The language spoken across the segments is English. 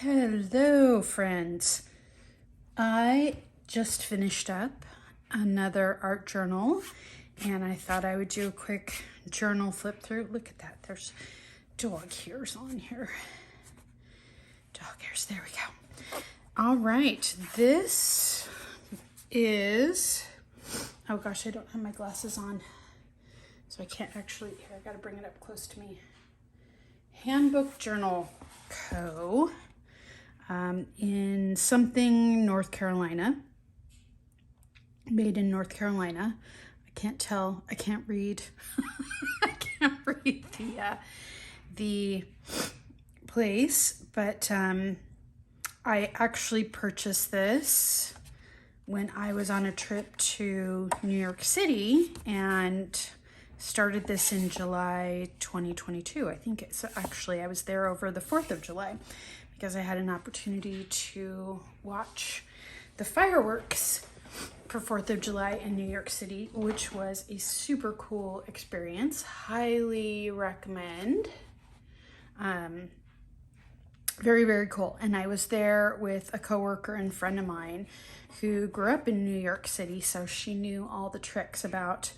Hello, friends. I just finished up another art journal and I thought I would do a quick journal flip through. Look at that. There's dog hairs on here. Dog hairs. There we go. All right. This is, oh gosh, I don't have my glasses on, so I can't actually, here, I got to bring it up close to me. Handbook Journal Co. In something, North Carolina. Made in North Carolina. I can't tell. I can't read. I can't read the place, but I actually purchased this when I was on a trip to New York City and started this in July 2022. I think it's actually, I was there over the 4th of July because I had an opportunity to watch the fireworks for 4th of July in New York City, which was a super cool experience. Highly recommend. Very, very cool. And I was there with a coworker and friend of mine who grew up in New York City, so she knew all the tricks about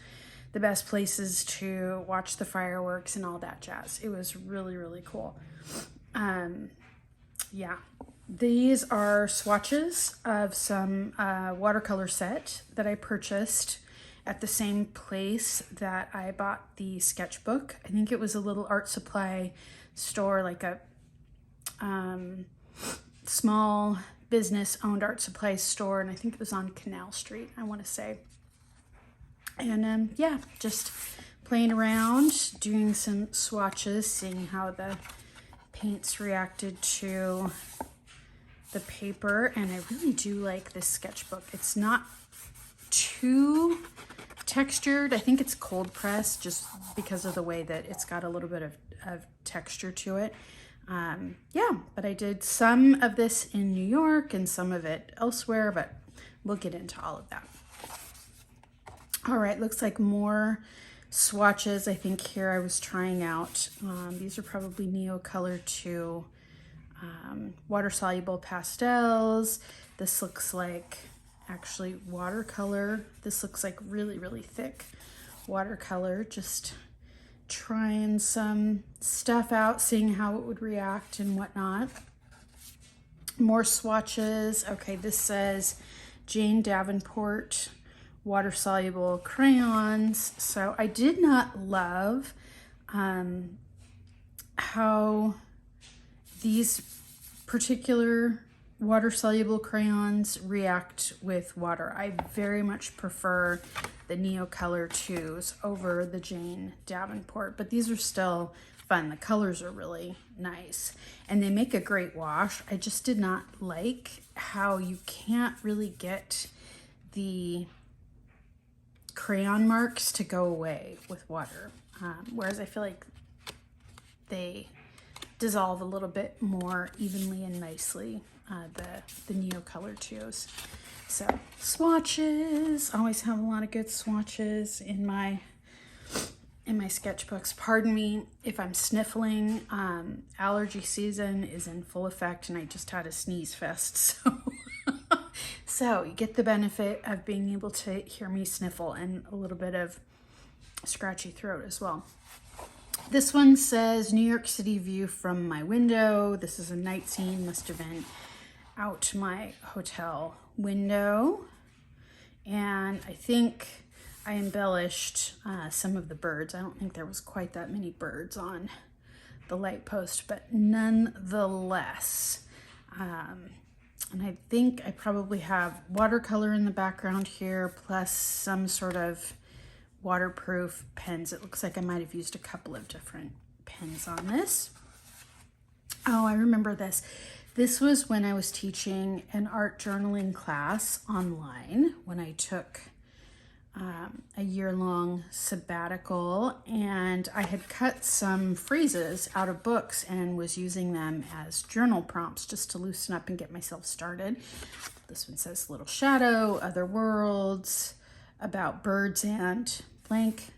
the best places to watch the fireworks and all that jazz. It was really, really cool. Yeah, these are swatches of some watercolor set that I purchased at the same place that I bought the sketchbook. I think it was a little art supply store, like a small business owned art supply store, and I think it was on Canal Street, I want to say. And yeah, just playing around, doing some swatches, seeing how the paints reacted to the paper. And I really do like this sketchbook. It's not too textured. I think it's cold pressed just because of the way that it's got a little bit of texture to it. Yeah, but I did some of this in New York and some of it elsewhere, but we'll get into all of that. All right, looks like more swatches. I think here I was trying out, these are probably Neocolor 2 water-soluble pastels. This looks like actually watercolor. This looks like really, really thick watercolor. Just trying some stuff out, seeing how it would react and whatnot. More swatches. Okay, this says Jane Davenport water-soluble crayons. So I did not love how these particular water-soluble crayons react with water. I very much prefer the Neocolor 2s over the Jane Davenport, but these are still fun. The colors are really nice and they make a great wash. I just did not like how you can't really get the crayon marks to go away with water, whereas I feel like they dissolve a little bit more evenly and nicely, the Neocolor 2s. So swatches, always have a lot of good swatches in my sketchbooks. Pardon me if I'm sniffling. Allergy season is in full effect and I just had a sneeze fest, so so you get the benefit of being able to hear me sniffle and a little bit of scratchy throat as well. This one says New York City view from my window. This is a night scene, must have been out my hotel window. And I think I embellished some of the birds. I don't think there was quite that many birds on the light post, but nonetheless, and I think I probably have watercolor in the background here, plus some sort of waterproof pens. It looks like I might have used a couple of different pens on this. Oh, I remember this. This was when I was teaching an art journaling class online, when I took a year-long sabbatical, and I had cut some phrases out of books and was using them as journal prompts just to loosen up and get myself started. This one says little shadow, other worlds, about birds and blank,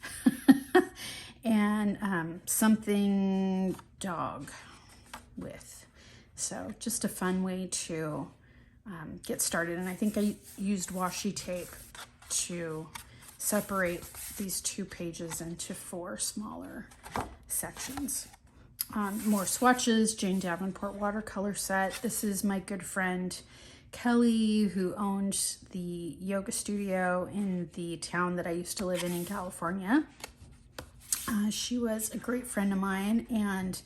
and something dog with So just a fun way to get started. And I think I used washi tape to separate these 2 pages into 4 smaller sections. More swatches, Jane Davenport watercolor set. This is my good friend Kelly, who owned the yoga studio in the town that I used to live in California. She was a great friend of mine, and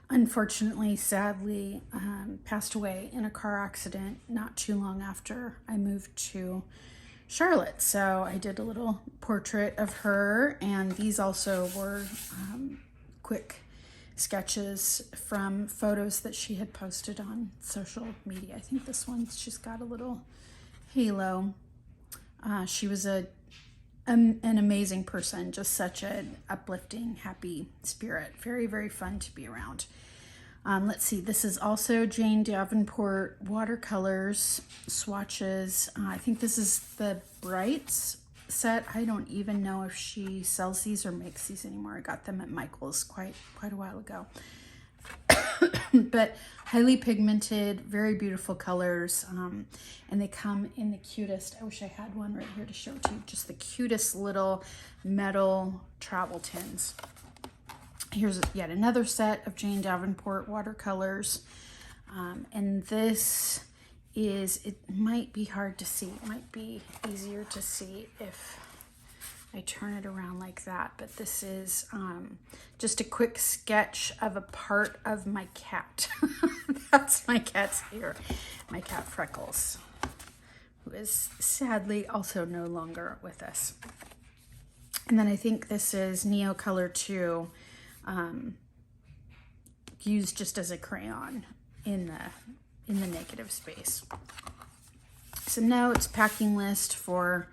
unfortunately, sadly, passed away in a car accident not too long after I moved to Charlotte. So I did a little portrait of her, and these also were quick sketches from photos that she had posted on social media. I think this one, she's got a little halo. She was an amazing person, just such an uplifting, happy spirit. Very, very fun to be around. Let's see, this is also Jane Davenport watercolors, swatches. I think this is the Brights set. I don't even know if she sells these or makes these anymore. I got them at Michael's quite a while ago. But highly pigmented, very beautiful colors, and they come in the cutest, I wish I had one right here to show to you, just the cutest little metal travel tins. Here's yet another set of Jane Davenport watercolors, and this is, it might be hard to see, it might be easier to see if I turn it around like that, but this is just a quick sketch of a part of my cat. That's my cat's ear, my cat Freckles, who is sadly also no longer with us. And then I think this is Neo Color 2, used just as a crayon in the negative space. Some notes, packing list from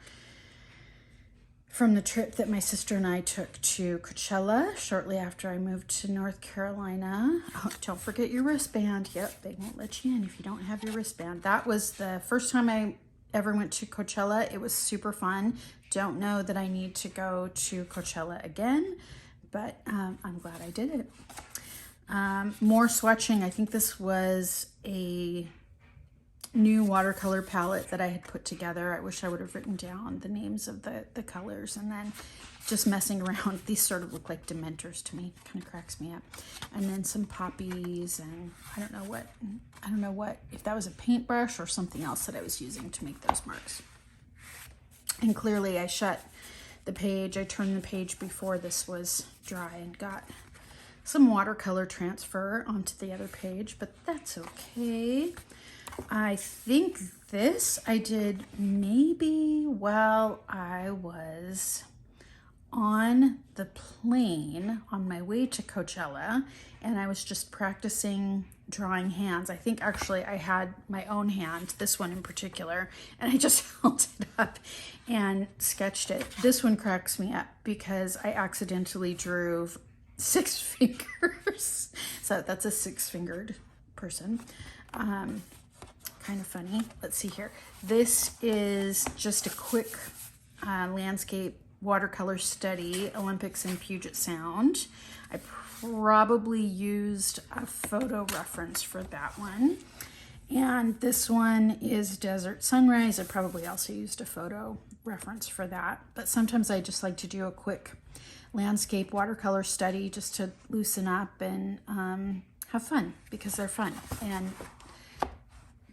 the trip that my sister and I took to Coachella shortly after I moved to North Carolina. Oh, don't forget your wristband. Yep, they won't let you in if you don't have your wristband. That was the first time I ever went to Coachella. It was super fun. Don't know that I need to go to Coachella again, but I'm glad I did it. More swatching. I think this was a new watercolor palette that I had put together. I wish I would have written down the names of the colors, and then just messing around. These sort of look like Dementors to me. Kind of cracks me up. And then some poppies, and I don't know what, if that was a paintbrush or something else that I was using to make those marks. And clearly I shut the page. I turned the page before this was dry and got some watercolor transfer onto the other page, but that's okay. I think this I did maybe while I was on the plane on my way to Coachella, and I was just practicing drawing hands. I think actually I had my own hand, this one in particular, and I just held it up and sketched it. This one cracks me up because I accidentally drew 6 fingers. So that's a 6-fingered person. Kind of funny. Let's see here. This is just a quick landscape watercolor study, Olympics in Puget Sound. I probably used a photo reference for that one. And this one is Desert Sunrise. I probably also used a photo reference for that. But sometimes I just like to do a quick landscape watercolor study just to loosen up and have fun, because they're fun and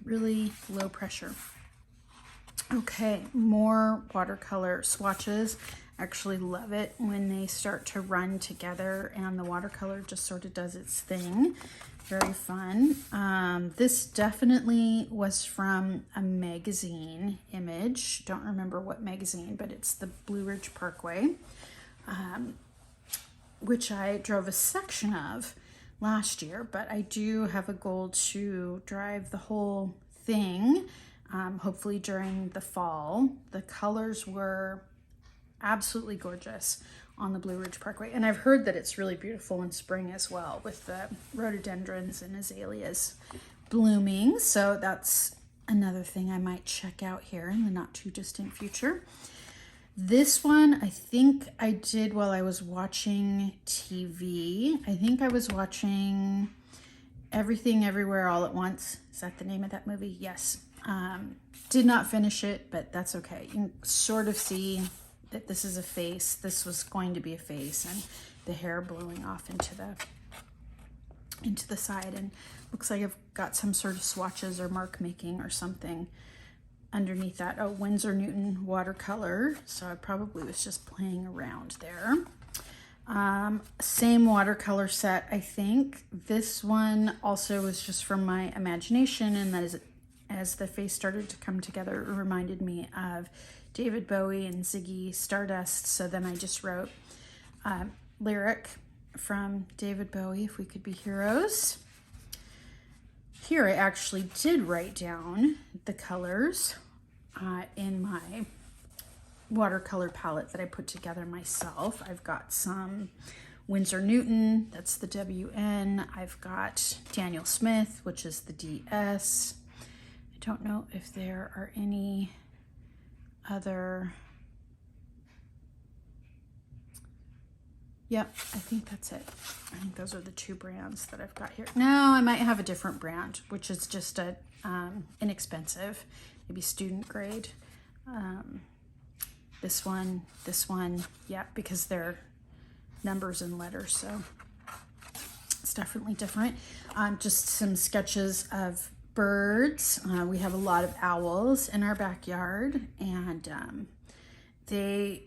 really low pressure. Okay, more watercolor swatches. Actually love it when they start to run together and the watercolor just sort of does its thing. Very fun. This definitely was from a magazine image. Don't remember what magazine, but it's the Blue Ridge Parkway, which I drove a section of last year, but I do have a goal to drive the whole thing, hopefully during the fall. The colors were absolutely gorgeous on the Blue Ridge Parkway, and I've heard that it's really beautiful in spring as well, with the rhododendrons and azaleas blooming. So that's another thing I might check out here in the not too distant future. This one I think I did while I was watching TV. I think I was watching Everything Everywhere All at Once. Is that the name of that movie? Yes. Did not finish it, but that's okay. You can sort of see that this is a face. This was going to be a face, and the hair blowing off into the side, and looks like I've got some sort of swatches or mark making or something underneath that. Oh, Winsor Newton watercolor. So I probably was just playing around there. Same watercolor set, I think. This one also was just from my imagination, and that is, as the face started to come together, it reminded me of David Bowie and Ziggy Stardust. So then I just wrote lyric from David Bowie, If We Could Be Heroes. Here I actually did write down the colors in my watercolor palette that I put together myself. I've got some Winsor Newton, that's the WN. I've got Daniel Smith, which is the DS. I don't know if there are any other. Yep, I think that's it. I think those are the two brands that I've got here. No, I might have a different brand, which is just a inexpensive, maybe student grade. This one, yeah, because they're numbers and letters, so it's definitely different. Just some sketches of birds. We have a lot of owls in our backyard, and they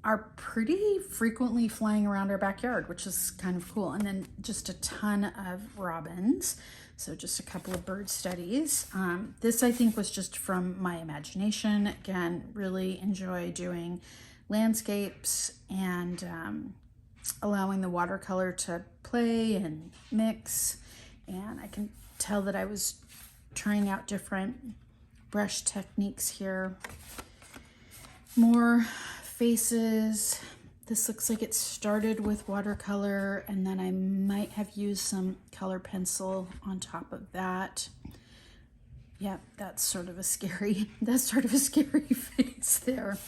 are pretty frequently flying around our backyard, which is kind of cool. And then just a ton of robins. So just a couple of bird studies. This I think was just from my imagination. Again, really enjoy doing landscapes and allowing the watercolor to play and mix. And I can tell that I was trying out different brush techniques here. More faces. This looks like it started with watercolor, and then I might have used some color pencil on top of that. Yep, that's sort of a scary face there.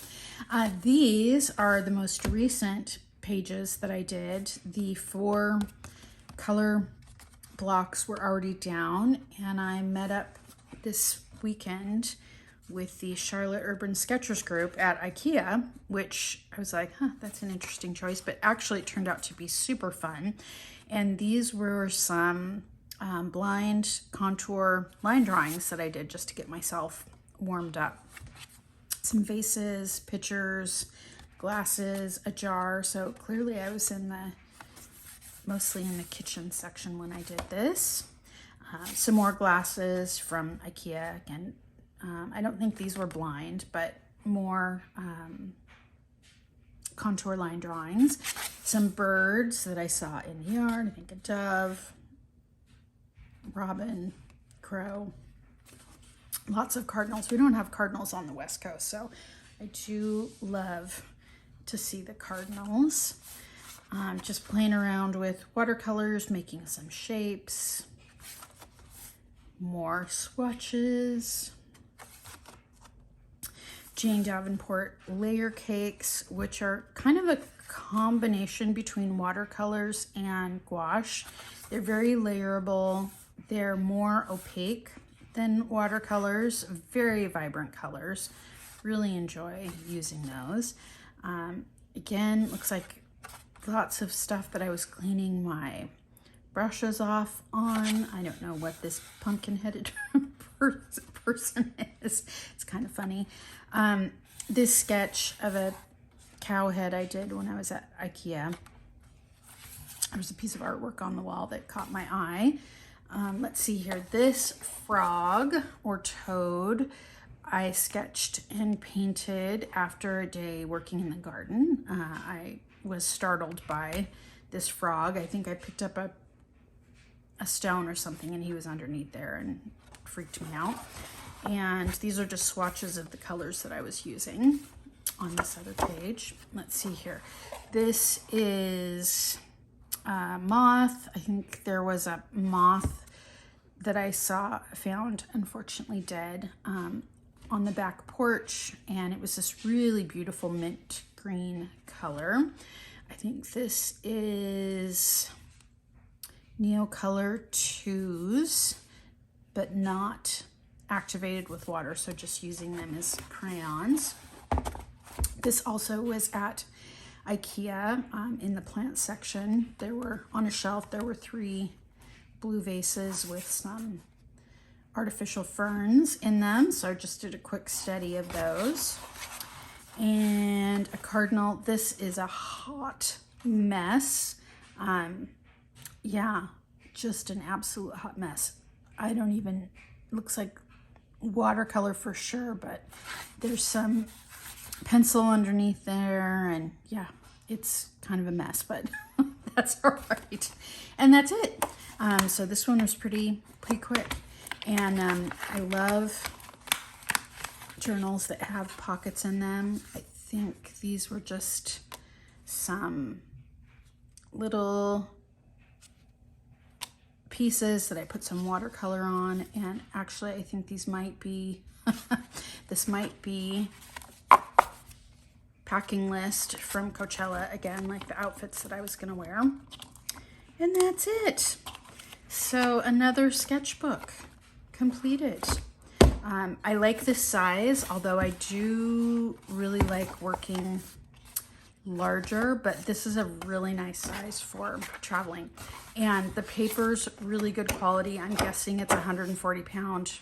These are the most recent pages that I did. The 4 color blocks were already down, and I met up this weekend with the Charlotte Urban Sketchers group at Ikea, which I was like, that's an interesting choice, but actually it turned out to be super fun. And these were some blind contour line drawings that I did just to get myself warmed up. Some vases, pitchers, glasses, a jar. So clearly I was mostly in the kitchen section when I did this. Some more glasses from Ikea. Again, I don't think these were blind, but more contour line drawings. Some birds that I saw in the yard. I think a dove, robin, crow. Lots of cardinals. We don't have cardinals on the West Coast, so I do love to see the cardinals. Just playing around with watercolors, making some shapes. More swatches. Jane Davenport layer cakes, which are kind of a combination between watercolors and gouache. They're very layerable. They're more opaque than watercolors, very vibrant colors. Really enjoy using those. Again, looks like lots of stuff that I was cleaning my brushes off on. I don't know what this pumpkin-headed person is. It's kind of funny. This sketch of a cow head I did when I was at Ikea. There was a piece of artwork on the wall that caught my eye. Let's see here. This frog or toad I sketched and painted after a day working in the garden. I was startled by this frog. I think I picked up a stone or something and he was underneath there and freaked me out. And these are just swatches of the colors that I was using on this other page. Let's see here. This is moth. I think there was a moth that I found unfortunately dead on the back porch, and it was this really beautiful mint green color. I think this is Neocolor 2s, but not activated with water, so just using them as crayons. This also was at Ikea in the plant section. There were, on a shelf, there were 3 blue vases with some artificial ferns in them, so I just did a quick study of those. And a cardinal. This is a hot mess. Yeah, just an absolute hot mess. I don't even, looks like watercolor for sure, but there's some pencil underneath there, and yeah, it's kind of a mess, but that's all right. And that's it. So this one was pretty quick. And I love journals that have pockets in them. I think these were just some little pieces that I put some watercolor on, and actually I think these might be this might be packing list from Coachella, again, like the outfits that I was gonna wear. And that's it. So another sketchbook completed. I like this size, although I do really like working larger, but this is a really nice size for traveling. And the paper's really good quality. I'm guessing it's 140 pound,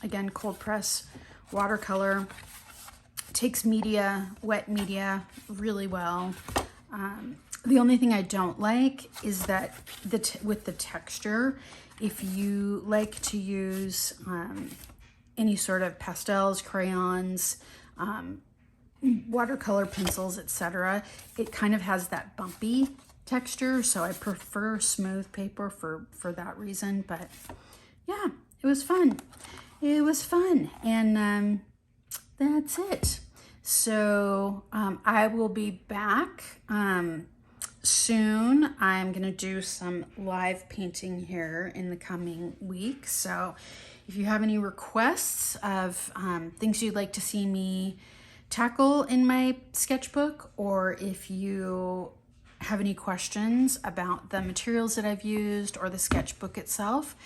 again, cold press watercolor. Takes media, wet media, really well. The only thing I don't like is that with the texture, if you like to use any sort of pastels, crayons, watercolor pencils, etc., it kind of has that bumpy texture, so I prefer smooth paper for that reason. But yeah, it was fun. It was fun, and that's it. So I will be back soon. I'm gonna do some live painting here in the coming week. So if you have any requests of things you'd like to see me tackle in my sketchbook, or if you have any questions about the materials that I've used or the sketchbook itself,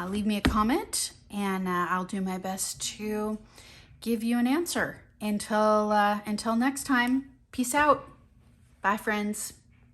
leave me a comment, and I'll do my best to give you an answer. Until next time, peace out. Bye, friends.